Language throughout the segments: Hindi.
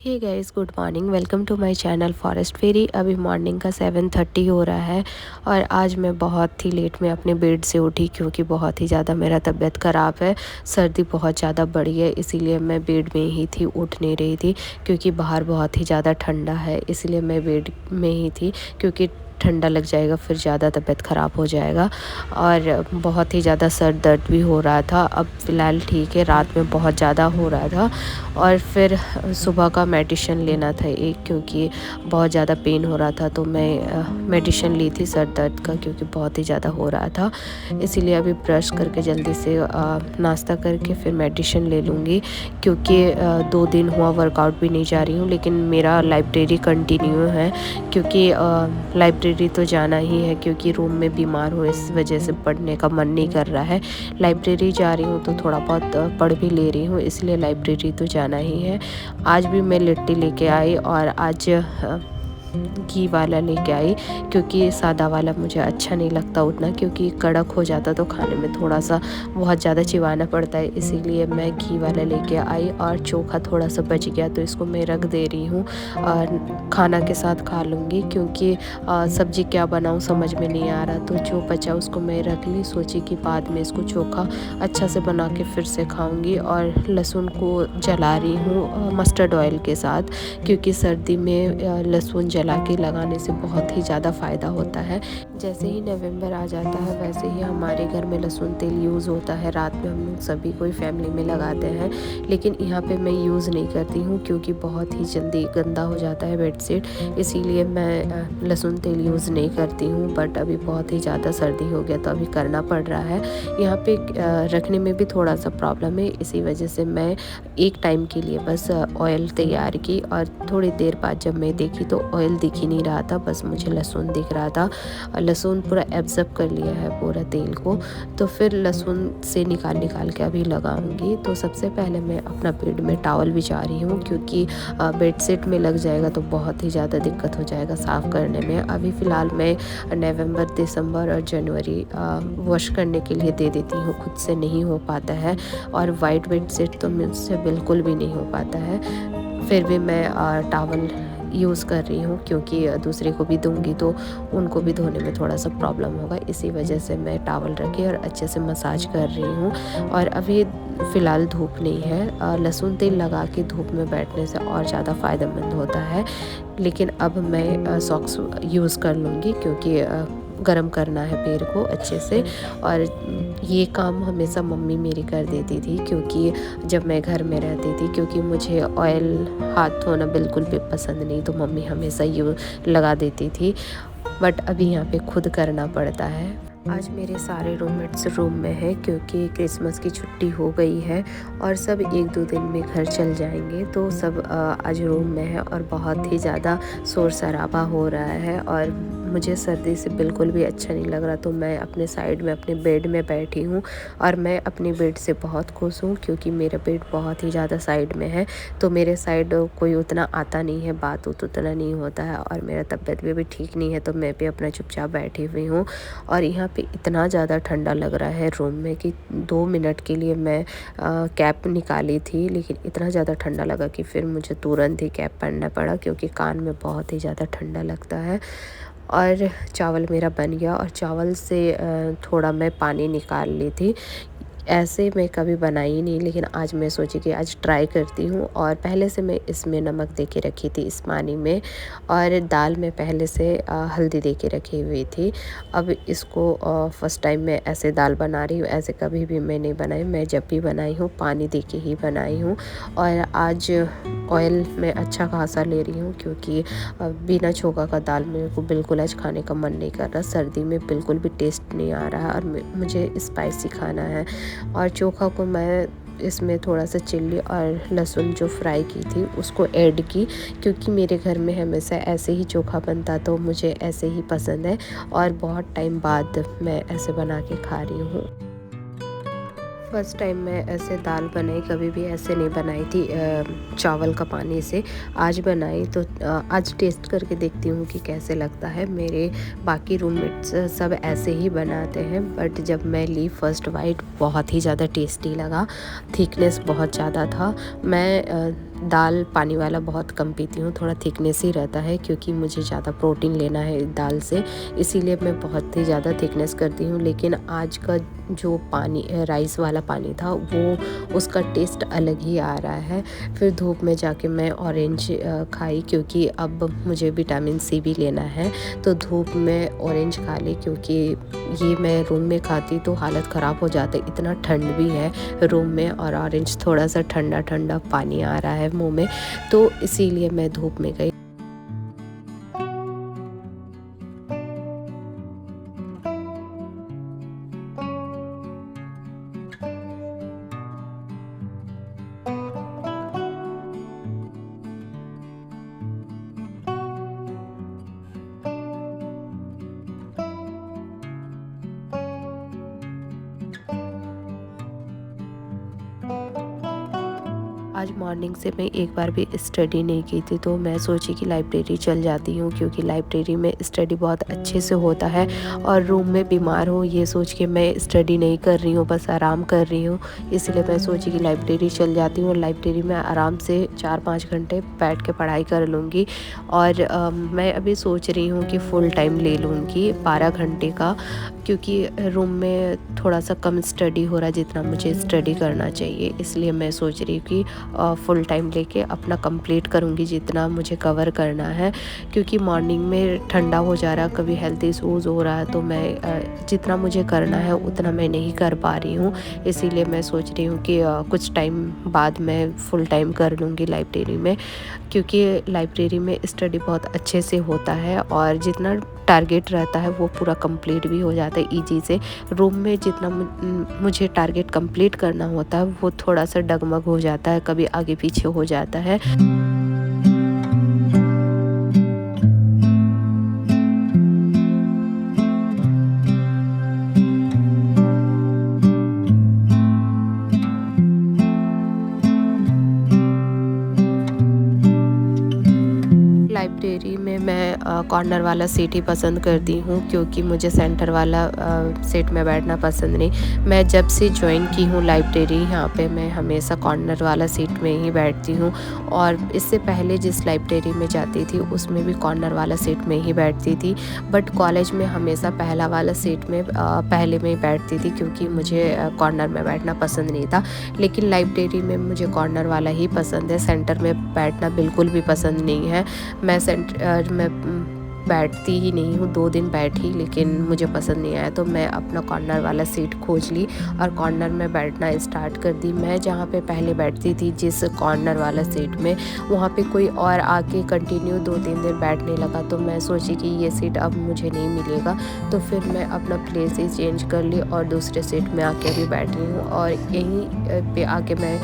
Hey guys, good morning. Welcome to my channel forest fairy. अभी मॉर्निंग का 7:30 हो रहा है और आज मैं बहुत ही लेट में अपने बेड से उठी क्योंकि बहुत ही ज़्यादा मेरा तबीयत ख़राब है। सर्दी बहुत ज़्यादा बढ़ी है, इसीलिए मैं बेड में ही थी, उठ नहीं रही थी क्योंकि बाहर बहुत ही ज़्यादा ठंडा है। इसलिए मैं बेड में ही थी क्योंकि ठंडा लग जाएगा फिर ज़्यादा तबीयत ख़राब हो जाएगा। और बहुत ही ज़्यादा सर दर्द भी हो रहा था। अब फ़िलहाल ठीक है, रात में बहुत ज़्यादा हो रहा था। और फिर सुबह का मेडिसिन लेना था एक, क्योंकि बहुत ज़्यादा पेन हो रहा था, तो मैं मेडिसिन ली थी सर दर्द का क्योंकि बहुत ही ज़्यादा हो रहा था। इसीलिए अभी ब्रश करके जल्दी से नाश्ता करके फिर मेडिसिन ले लूँगी क्योंकि 2 दिन हुआ वर्कआउट भी नहीं जा रही हूँ। लेकिन मेरा लाइब्रेरी कंटिन्यू है क्योंकि लाइब्रेरी तो जाना ही है क्योंकि रूम में बीमार हूँ, इस वजह से पढ़ने का मन नहीं कर रहा है। लाइब्रेरी जा रही हूँ तो थोड़ा बहुत पढ़ भी ले रही हूँ, इसलिए लाइब्रेरी तो जाना ही है। आज भी मैं लिट्टी लेके आई और आज घी वाला लेके आई क्योंकि सादा वाला मुझे अच्छा नहीं लगता उतना, क्योंकि कड़क हो जाता तो खाने में थोड़ा सा बहुत ज़्यादा चिबाना पड़ता है। इसीलिए मैं घी वाला लेके आई और चोखा थोड़ा सा बच गया तो इसको मैं रख दे रही हूँ और खाना के साथ खा लूँगी क्योंकि सब्ज़ी क्या बनाऊँ समझ में नहीं आ रहा। तो जो बचा उसको मैं रख ली, सोची कि बाद में इसको चोखा अच्छा से बना के फिर से खाऊँगी। और लहसुन को जला रही हूँ मस्टर्ड ऑयल के साथ क्योंकि सर्दी में लहसुन जला के लगाने से बहुत ही ज़्यादा फ़ायदा होता है। जैसे ही नवंबर आ जाता है वैसे ही हमारे घर में लहसुन तेल यूज़ होता है। रात में हम लोग सभी कोई फैमिली में लगाते हैं, लेकिन यहाँ पे मैं यूज़ नहीं करती हूँ क्योंकि बहुत ही जल्दी गंदा हो जाता है बेडशीट। इसीलिए मैं लहसुन तेल यूज़ नहीं करती हूँ। बट अभी बहुत ही ज़्यादा सर्दी हो गया तो अभी करना पड़ रहा है। यहाँ पे रखने में भी थोड़ा सा प्रॉब्लम है, इसी वजह से मैं एक टाइम के लिए बस ऑयल तैयार की और थोड़ी देर बाद जब मैं देखी तो ऑयल दिख ही नहीं रहा था, बस मुझे लहसुन दिख रहा था। लहसुन पूरा एब्जॉर्ब कर लिया है पूरा तेल को, तो फिर लहसुन से निकाल के अभी लगाऊंगी। तो सबसे पहले मैं अपना बेड में टॉवल बिछा रही हूँ क्योंकि बेडशीट में लग जाएगा तो बहुत ही ज़्यादा दिक्कत हो जाएगा साफ़ करने में। अभी फ़िलहाल मैं नवंबर, दिसंबर और जनवरी वॉश करने के लिए दे देती हूँ, खुद से नहीं हो पाता है। और वाइट बेडशीट तो मुझसे बिल्कुल भी नहीं हो पाता है। फिर भी मैं टॉवल यूज़ कर रही हूँ क्योंकि दूसरे को भी दूंगी तो उनको भी धोने में थोड़ा सा प्रॉब्लम होगा। इसी वजह से मैं टॉवल रखी और अच्छे से मसाज कर रही हूँ। और अभी फ़िलहाल धूप नहीं है, लहसुन तेल लगा के धूप में बैठने से और ज़्यादा फ़ायदेमंद होता है। लेकिन अब मैं सॉक्स यूज़ कर लूँगी क्योंकि गरम करना है पैर को अच्छे से। और ये काम हमेशा मम्मी मेरी कर देती थी क्योंकि जब मैं घर में रहती थी, क्योंकि मुझे ऑयल हाथ धोना बिल्कुल भी पसंद नहीं, तो मम्मी हमेशा ये लगा देती थी। बट अभी यहाँ पे खुद करना पड़ता है। आज मेरे सारे रूममेट्स रूम में हैं क्योंकि क्रिसमस की छुट्टी हो गई है और सब 1-2 दिन में घर चल जाएंगे, तो सब आज रूम में है और बहुत ही ज़्यादा शोर शराबा हो रहा है। और मुझे सर्दी से बिल्कुल भी अच्छा नहीं लग रहा, तो मैं अपने साइड में अपने बेड में बैठी हूँ और मैं अपने बेड से बहुत खुश हूँ क्योंकि मेरा बेड बहुत ही ज़्यादा साइड में है, तो मेरे साइड कोई उतना आता नहीं है, बात उतना नहीं होता है। और मेरा तबीयत भी ठीक नहीं है तो मैं भी अपना चुपचाप बैठी हुई हूँ। और यहाँ पे इतना ज़्यादा ठंडा लग रहा है रूम में कि 2 मिनट के लिए मैं कैप निकाली थी, लेकिन इतना ज़्यादा ठंडा लगा कि फिर मुझे तुरंत ही कैप पहनना पड़ा क्योंकि कान में बहुत ही ज़्यादा ठंडा लगता है। और चावल मेरा बन गया और चावल से थोड़ा मैं पानी निकाल ली थी। ऐसे मैं कभी बनाई नहीं, लेकिन आज मैं सोची कि आज ट्राई करती हूँ। और पहले से मैं इसमें नमक दे के रखी थी इस पानी में, और दाल में पहले से हल्दी दे के रखी हुई थी। अब इसको फर्स्ट टाइम मैं ऐसे दाल बना रही हूँ, ऐसे कभी भी मैं नहीं बनाई। मैं जब भी बनाई हूँ पानी दे के ही बनाई हूँ। और आज ऑयल मैं अच्छा खासा ले रही हूँ क्योंकि बिना छोका का दाल मेरे को बिल्कुल आज खाने का मन नहीं कर रहा। सर्दी में बिल्कुल भी टेस्ट नहीं आ रहा है और मुझे स्पाइसी खाना है। और चोखा को मैं इसमें थोड़ा सा चिल्ली और लहसुन जो फ्राई की थी उसको ऐड की क्योंकि मेरे घर में हमेशा ऐसे ही चोखा बनता, तो मुझे ऐसे ही पसंद है और बहुत टाइम बाद मैं ऐसे बना के खा रही हूँ। फर्स्ट टाइम मैं ऐसे दाल बनाई, कभी भी ऐसे नहीं बनाई थी चावल का पानी से। आज बनाई तो आज टेस्ट करके देखती हूँ कि कैसे लगता है। मेरे बाकी रूममेट्स सब ऐसे ही बनाते हैं, बट जब मैं ली फर्स्ट बाइट बहुत ही ज़्यादा टेस्टी लगा। थिकनेस बहुत ज़्यादा था। मैं दाल पानी वाला बहुत कम पीती हूँ, थोड़ा थिकनेस ही रहता है क्योंकि मुझे ज़्यादा प्रोटीन लेना है दाल से, इसीलिए मैं बहुत ही ज़्यादा थिकनेस करती हूँ। लेकिन आज का जो पानी राइस वाला पानी था वो उसका टेस्ट अलग ही आ रहा है। फिर धूप में जाके मैं ऑरेंज खाई क्योंकि अब मुझे विटामिन सी भी लेना है, तो धूप में ऑरेंज खा ली क्योंकि ये मैं रूम में खाती तो हालत ख़राब हो जाती, इतना ठंड भी है रूम में और ऑरेंज थोड़ा सा ठंडा ठंडा पानी आ रहा है मुंह में, तो इसीलिए मैं धूप में गई। आज मॉर्निंग से मैं एक बार भी स्टडी नहीं की थी, तो मैं सोची कि लाइब्रेरी चल जाती हूँ क्योंकि लाइब्रेरी में स्टडी बहुत अच्छे से होता है। और रूम में बीमार हूँ ये सोच के मैं स्टडी नहीं कर रही हूँ, बस आराम कर रही हूँ, इसलिए मैं सोची कि लाइब्रेरी चल जाती हूँ और लाइब्रेरी में आराम से 4-5 घंटे बैठ के पढ़ाई कर लूँगी। और मैं अभी सोच रही हूँ कि फ़ुल टाइम ले लूँगी 12 घंटे का, क्योंकि रूम में थोड़ा सा कम स्टडी हो रहा है जितना मुझे स्टडी करना चाहिए, इसलिए मैं सोच रही हूँ कि फ़ुल टाइम लेके अपना कंप्लीट करूँगी जितना मुझे कवर करना है। क्योंकि मॉर्निंग में ठंडा हो जा रहा, कभी हेल्थ इशूज़ हो रहा है, तो मैं जितना मुझे करना है उतना मैं नहीं कर पा रही हूँ, इसीलिए मैं सोच रही हूँ कि कुछ टाइम बाद मैं फ़ुल टाइम कर लूँगी लाइब्रेरी में, क्योंकि लाइब्रेरी में स्टडी बहुत अच्छे से होता है और जितना टारगेट रहता है वो पूरा कंप्लीट भी हो जाता है ईजी से। रूम में जितना मुझे टारगेट कंप्लीट करना होता है वो थोड़ा सा डगमग हो जाता है, कभी आगे पीछे हो जाता है। लाइब्रेरी में मैं कॉर्नर वाला सीट ही पसंद करती हूँ क्योंकि मुझे सेंटर वाला सीट में बैठना पसंद नहीं। मैं जब से ज्वाइन की हूँ लाइब्रेरी, यहाँ पे मैं हमेशा कॉर्नर वाला सीट में ही बैठती हूँ और इससे पहले जिस लाइब्रेरी में जाती थी उसमें भी कॉर्नर वाला सीट में ही बैठती थी। बट कॉलेज में हमेशा पहला वाला सीट में पहले में ही बैठती थी क्योंकि मुझे कॉर्नर में बैठना पसंद नहीं था। लेकिन लाइब्रेरी में मुझे कॉर्नर वाला ही पसंद है, सेंटर में बैठना बिल्कुल भी पसंद नहीं है। मैं सेंटर में बैठती ही नहीं हूँ, 2 दिन बैठी लेकिन मुझे पसंद नहीं आया, तो मैं अपना कॉर्नर वाला सीट खोज ली और कॉर्नर में बैठना स्टार्ट कर दी। मैं जहाँ पे पहले बैठती थी जिस कॉर्नर वाला सीट में, वहाँ पे कोई और आके कंटिन्यू 2-3 दिन बैठने लगा, तो मैं सोची कि ये सीट अब मुझे नहीं मिलेगा, तो फिर मैं अपना प्लेस ही चेंज कर ली और दूसरे सीट में आके अभी बैठ रही हूँ और यहीं पे आके मैं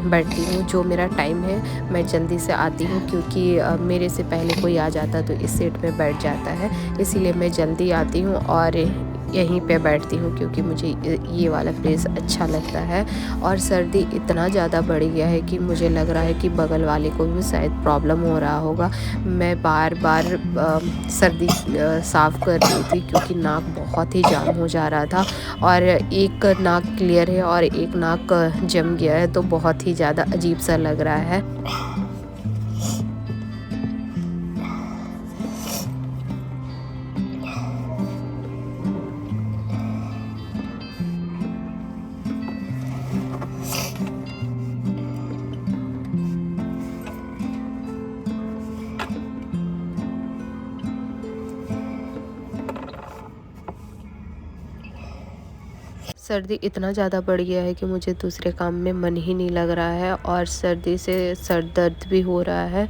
बैठती हूँ। जो मेरा टाइम है मैं जल्दी से आती हूँ क्योंकि मेरे से पहले कोई आ जाता तो इस सीट में बैठ जाता है, इसीलिए मैं जल्दी आती हूँ और यहीं पे बैठती हूँ क्योंकि मुझे ये वाला प्लेस अच्छा लगता है। और सर्दी इतना ज़्यादा बढ़ गया है कि मुझे लग रहा है कि बगल वाले को भी शायद प्रॉब्लम हो रहा होगा। मैं बार बार सर्दी साफ़ कर रही थी क्योंकि नाक बहुत ही जाम हो जा रहा था और एक नाक क्लियर है और एक नाक जम गया है, तो बहुत ही ज़्यादा अजीब सा लग रहा है। सर्दी इतना ज़्यादा बढ़ गया है कि मुझे दूसरे काम में मन ही नहीं लग रहा है और सर्दी से सर दर्द भी हो रहा है।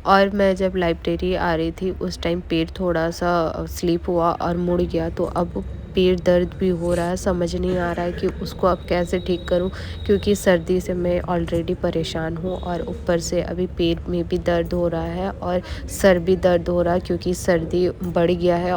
और मैं जब लाइब्रेरी आ रही थी उस टाइम पैर थोड़ा सा स्लिप हुआ और मुड़ गया, तो अब पैर दर्द भी हो रहा है। समझ नहीं आ रहा है कि उसको अब कैसे ठीक करूं क्योंकि सर्दी से मैं ऑलरेडी परेशान हूं और ऊपर से अभी पैर में भी दर्द हो रहा है और सर भी दर्द हो रहा है क्योंकि सर्दी बढ़ गया है।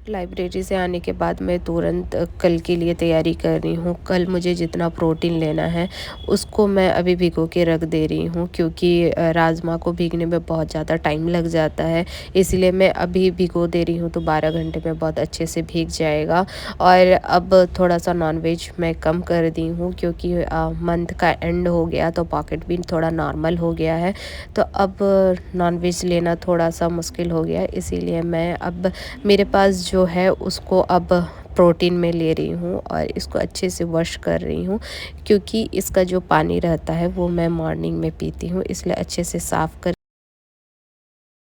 लाइब्रेरी से आने के बाद मैं तुरंत कल के लिए तैयारी कर रही हूँ। कल मुझे जितना प्रोटीन लेना है उसको मैं अभी भिगो के रख दे रही हूँ, क्योंकि राजमा को भीगने में बहुत ज़्यादा टाइम लग जाता है। इसलिए मैं अभी भिगो दे रही हूँ तो 12 घंटे में बहुत अच्छे से भीग जाएगा। और अब थोड़ा सा नॉनवेज मैं कम कर दी हूँ, क्योंकि मंथ का एंड हो गया तो पॉकेट भी थोड़ा नॉर्मल हो गया है। तो अब नॉनवेज लेना थोड़ा सा मुश्किल हो गया, इसीलिए मैं अब मेरे पास जो है उसको अब प्रोटीन में ले रही हूँ और इसको अच्छे से वॉश कर रही हूँ, क्योंकि इसका जो पानी रहता है वो मैं मॉर्निंग में पीती हूँ, इसलिए अच्छे से साफ़